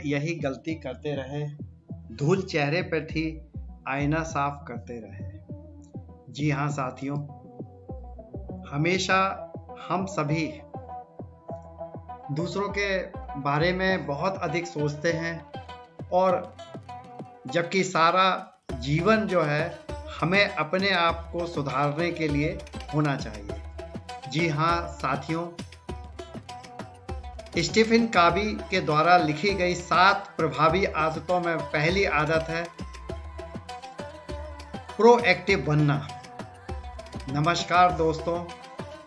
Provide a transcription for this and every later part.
यही गलती करते रहे, धूल चेहरे पर थी, आईना साफ करते रहे। जी हाँ साथियों, हमेशा हम सभी दूसरों के बारे में बहुत अधिक सोचते हैं, और जबकि सारा जीवन जो है हमें अपने आप को सुधारने के लिए होना चाहिए। जी हाँ साथियों, स्टीफन कॉवी के द्वारा लिखी गई 7 प्रभावी आदतों में पहली आदत है प्रोएक्टिव बनना। नमस्कार दोस्तों,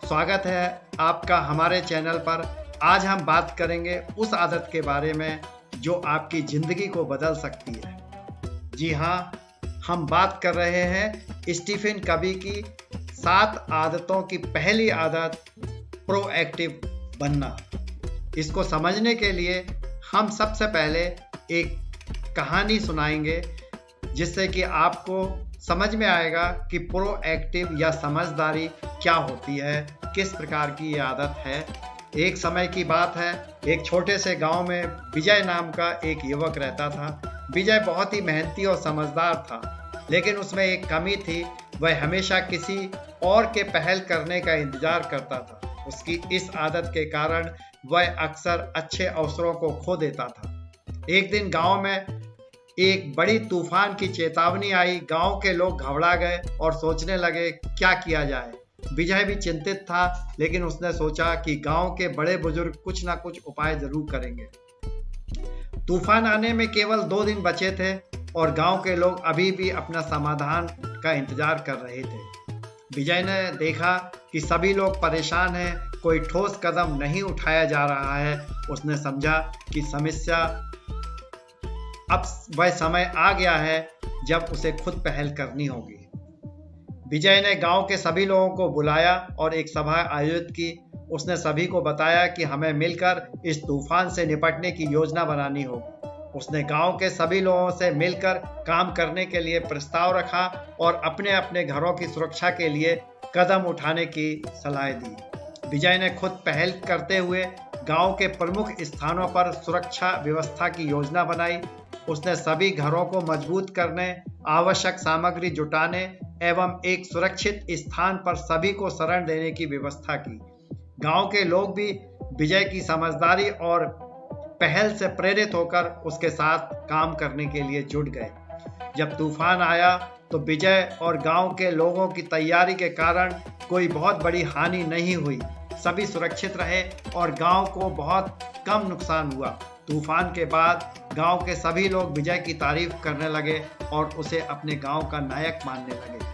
स्वागत है आपका हमारे चैनल पर। आज हम बात करेंगे उस आदत के बारे में जो आपकी ज़िंदगी को बदल सकती है। जी हाँ, हम बात कर रहे हैं स्टीफन कॉवी की 7 आदतों की पहली आदत प्रोएक्टिव बनना। इसको समझने के लिए हम सबसे पहले एक कहानी सुनाएंगे, जिससे कि आपको समझ में आएगा कि प्रोएक्टिव या समझदारी क्या होती है, किस प्रकार की ये आदत है। एक समय की बात है, एक छोटे से गांव में विजय नाम का एक युवक रहता था। विजय बहुत ही मेहनती और समझदार था, लेकिन उसमें एक कमी थी, वह हमेशा किसी और के पहल करने का इंतजार करता था। उसकी इस आदत के कारण वह अक्सर अच्छे अवसरों को खो देता था। एक दिन गांव में एक बड़ी तूफान की चेतावनी आई। गांव के लोग घबरा गए और सोचने लगे क्या किया जाए। विजय भी चिंतित था, लेकिन उसने सोचा कि गांव के बड़े बुजुर्ग कुछ ना कुछ उपाय जरूर करेंगे। तूफान आने में केवल 2 दिन बचे थे और गांव के लोग अभी भी अपना समाधान का इंतजार कर रहे थे। विजय ने देखा कि सभी लोग परेशान हैं, कोई ठोस कदम नहीं उठाया जा रहा है। उसने समझा कि समस्या अब वह समय आ गया है जब उसे खुद पहल करनी होगी। विजय ने गांव के सभी लोगों को बुलाया और एक सभा आयोजित की। उसने सभी को बताया कि हमें मिलकर इस तूफान से निपटने की योजना बनानी होगी। उसने गांव के सभी लोगों से मिलकर काम करने के लिए प्रस्ताव रखा और अपने अपने घरों की सुरक्षा के लिए कदम उठाने की सलाह दी। विजय ने खुद पहल करते हुए गांव के प्रमुख स्थानों पर सुरक्षा व्यवस्था की योजना बनाई। उसने सभी घरों को मजबूत करने, आवश्यक सामग्री जुटाने एवं एक सुरक्षित स्थान पर सभी को शरण देने की व्यवस्था की। गांव के लोग भी विजय की समझदारी और पहल से प्रेरित होकर उसके साथ काम करने के लिए जुट गए। जब तूफान आया तो विजय और गांव के लोगों की तैयारी के कारण कोई बहुत बड़ी हानि नहीं हुई। सभी सुरक्षित रहे और गांव को बहुत कम नुकसान हुआ। तूफान के बाद गांव के सभी लोग विजय की तारीफ करने लगे और उसे अपने गांव का नायक मानने लगे।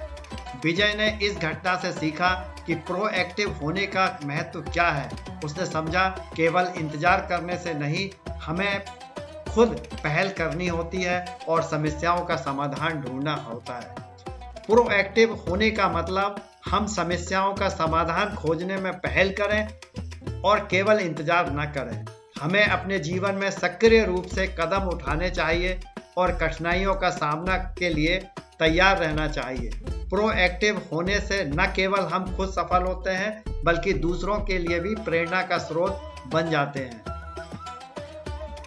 विजय ने इस घटना से सीखा कि प्रोएक्टिव होने का महत्व क्या है। उसने समझा केवल इंतजार करने से नहीं, हमें खुद पहल करनी होती है और समस्याओं का समाधान ढूंढना होता है। प्रोएक्टिव होने का मतलब हम समस्याओं का समाधान खोजने में पहल करें और केवल इंतजार न करें। हमें अपने जीवन में सक्रिय रूप से कदम उठाने चाहिए और कठिनाइयों का सामना के लिए तैयार रहना चाहिए। प्रोएक्टिव होने से न केवल हम खुद सफल होते हैं, बल्कि दूसरों के लिए भी प्रेरणा का स्रोत बन जाते हैं।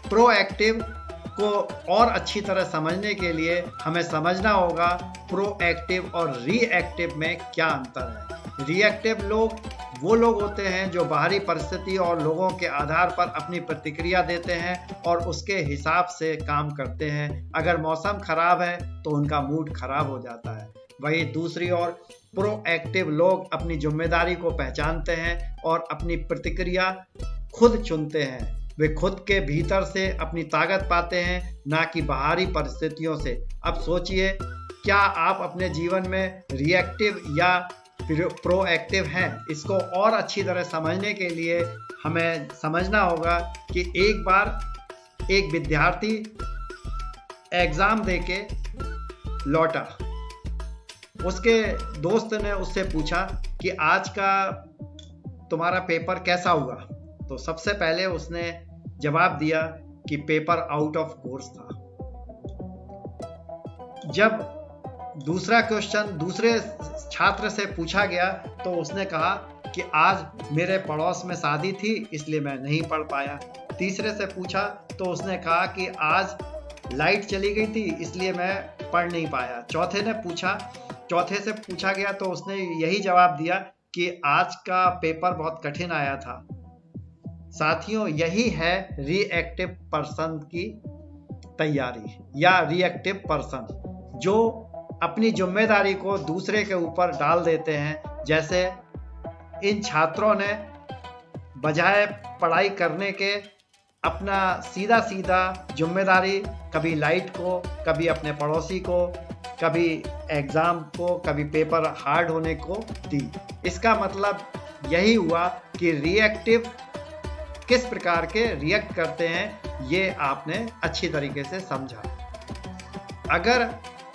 प्रोएक्टिव को और अच्छी तरह समझने के लिए हमें समझना होगा प्रोएक्टिव और रिएक्टिव में क्या अंतर है। रिएक्टिव लोग वो लोग होते हैं जो बाहरी परिस्थिति और लोगों के आधार पर अपनी प्रतिक्रिया देते हैं और उसके हिसाब से काम करते हैं। अगर मौसम खराब है तो उनका मूड खराब हो जाता है। वहीं दूसरी ओर प्रोएक्टिव लोग अपनी जिम्मेदारी को पहचानते हैं और अपनी प्रतिक्रिया खुद चुनते हैं। वे खुद के भीतर से अपनी ताकत पाते हैं, ना कि बाहरी परिस्थितियों से। अब सोचिए, क्या आप अपने जीवन में रिएक्टिव या प्रोएक्टिव हैं? इसको और अच्छी तरह समझने के लिए हमें समझना होगा कि एक बार एक विद्यार्थी एग्जाम देके लौटा। उसके दोस्त ने उससे पूछा कि आज का तुम्हारा पेपर कैसा हुआ? तो सबसे पहले उसने जवाब दिया कि पेपर आउट ऑफ कोर्स था। जब दूसरा क्वेश्चन दूसरे छात्र से पूछा गया तो उसने कहा कि आज मेरे पड़ोस में शादी थी, इसलिए मैं नहीं पढ़ पाया। तीसरे से पूछा तो उसने कहा कि आज लाइट चली गई थी इसलिए मैं पढ़ नहीं पाया। चौथे से पूछा गया तो उसने यही जवाब दिया कि आज का पेपर बहुत कठिन आया था। साथियों, यही है रिएक्टिव पर्सन की तैयारी या रिएक्टिव पर्सन, जो अपनी जिम्मेदारी को दूसरे के ऊपर डाल देते हैं। जैसे इन छात्रों ने बजाय पढ़ाई करने के अपना सीधा जिम्मेदारी कभी लाइट को, कभी अपने पड़ोसी को, कभी एग्जाम को, कभी पेपर हार्ड होने को दी। इसका मतलब यही हुआ कि रिएक्टिव किस प्रकार के रिएक्ट करते हैं ये आपने अच्छी तरीके से समझा। अगर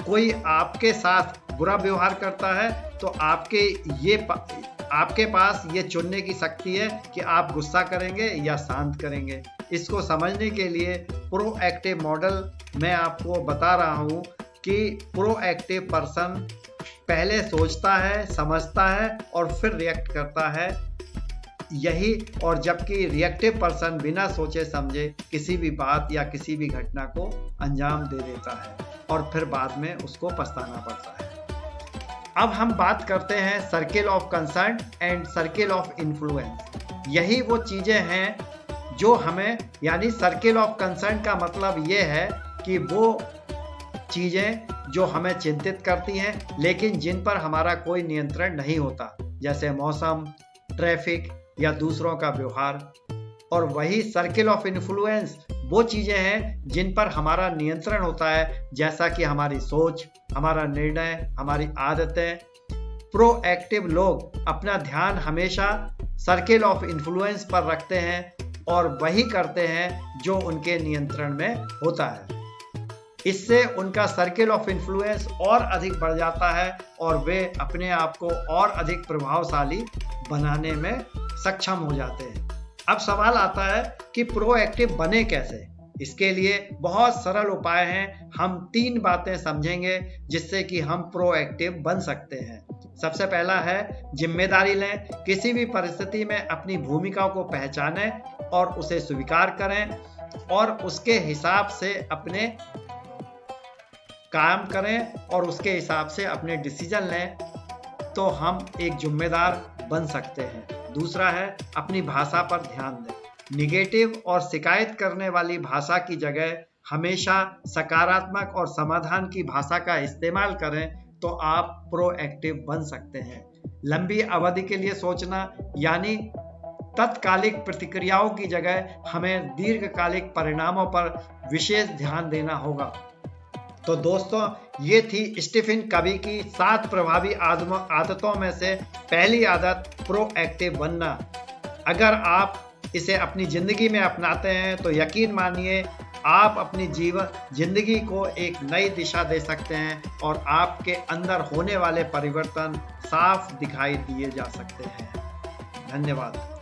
कोई आपके साथ बुरा व्यवहार करता है तो आपके पास ये चुनने की शक्ति है कि आप गुस्सा करेंगे या शांत करेंगे। इसको समझने के लिए प्रोएक्टिव मॉडल मैं आपको बता रहा हूँ कि प्रोएक्टिव पर्सन पहले सोचता है, समझता है और फिर रिएक्ट करता है यही, और जबकि रिएक्टिव पर्सन बिना सोचे समझे किसी भी बात या किसी भी घटना को अंजाम दे देता है और फिर बाद में उसको पछताना पड़ता है। अब हम बात करते हैं circle of concern and circle of influence. यही वो चीज़ें हैं जो हमें, यानी सर्किल ऑफ कंसर्न का मतलब ये है कि वो चीज़ें जो हमें चिंतित करती हैं लेकिन जिन पर हमारा कोई नियंत्रण नहीं होता, जैसे मौसम, ट्रैफिक या दूसरों का व्यवहार। और वही सर्किल ऑफ इन्फ्लुएंस वो चीज़ें हैं जिन पर हमारा नियंत्रण होता है, जैसा कि हमारी सोच, हमारा निर्णय, हमारी आदतें। प्रोएक्टिव लोग अपना ध्यान हमेशा सर्किल ऑफ इन्फ्लुएंस पर रखते हैं और वही करते हैं जो उनके नियंत्रण में होता है। इससे उनका सर्किल ऑफ इन्फ्लुएंस और अधिक बढ़ जाता है और वे अपने आप को और अधिक प्रभावशाली बनाने में सक्षम हो जाते हैं। अब सवाल आता है कि प्रोएक्टिव बने कैसे। इसके लिए बहुत सरल उपाय हैं। हम 3 बातें समझेंगे जिससे कि हम प्रोएक्टिव बन सकते हैं। सबसे पहला है जिम्मेदारी लें। किसी भी परिस्थिति में अपनी भूमिका को पहचानें और उसे स्वीकार करें और उसके हिसाब से अपने काम करें और उसके हिसाब से अपने डिसीजन लें, तो हम एक जिम्मेदार बन सकते हैं। दूसरा है अपनी भाषा पर ध्यान दें। निगेटिव और शिकायत करने वाली भाषा की जगह हमेशा सकारात्मक और समाधान की भाषा का इस्तेमाल करें तो आप प्रोएक्टिव बन सकते हैं। लंबी अवधि के लिए सोचना, यानी तत्कालिक प्रतिक्रियाओं की जगह हमें दीर्घकालिक परिणामों पर विशेष ध्यान देना होगा। तो दोस्तों, ये थी स्टीफन कवी की 7 प्रभावी आदतों में से पहली आदत प्रोएक्टिव बनना। अगर आप इसे अपनी ज़िंदगी में अपनाते हैं तो यकीन मानिए आप अपनी जिंदगी को एक नई दिशा दे सकते हैं और आपके अंदर होने वाले परिवर्तन साफ दिखाई दिए जा सकते हैं। धन्यवाद।